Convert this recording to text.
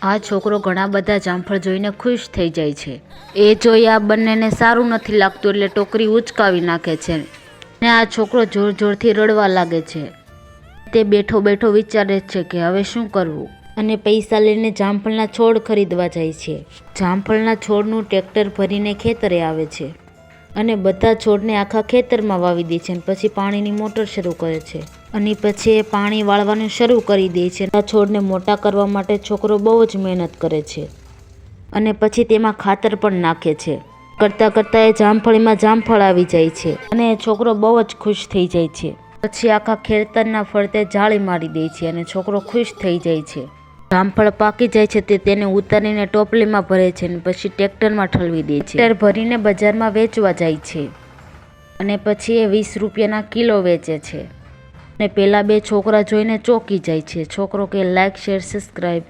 આ છોકરો ઘણા બધા જામફળ જોઈને ખુશ થઈ જાય છે। એ જોઈ આ બંનેને સારું નથી લાગતું એટલે ટોકરી ઉચકાવી નાખે છે ને આ છોકરો જોર જોરથી રડવા લાગે છે। તે બેઠો બેઠો વિચારે છે કે હવે શું કરવું અને પૈસા લઈને જામફળના છોડ ખરીદવા જાય છે। જામફળના છોડનું ટ્રેક્ટર ભરીને ખેતરે આવે છે અને બધા છોડને આખા ખેતરમાં વાવી દે છે અને પછી પાણીની મોટર શરૂ કરે છે અને પછી એ પાણી વાળવાનું શરૂ કરી દે છે। આ છોડને મોટા કરવા માટે છોકરો બહુ જ મહેનત કરે છે અને પછી તેમાં ખાતર પણ નાખે છે। કરતાં કરતાં એ જામફળીમાં જામફળ આવી જાય છે અને એ છોકરો બહુ જ ખુશ થઈ જાય છે। પછી આખા ખેતરના ફરતે જાળી મારી દે છે અને છોકરો ખુશ થઈ જાય છે। જામફળ પાકી જાય છે તે તેને ઉતારીને ટોપલીમાં ભરે છે અને પછી ટ્રેક્ટરમાં ઠલવી દે છે। ટ્રેક્ટર ભરીને બજારમાં વેચવા જાય છે અને પછી એ 20 રૂપિયાના કિલો વેચે છે અને પેલા બે છોકરા જોઈને ચોંકી જાય છે। છોકરો કે લાઈક શેર સબસ્ક્રાઈબ।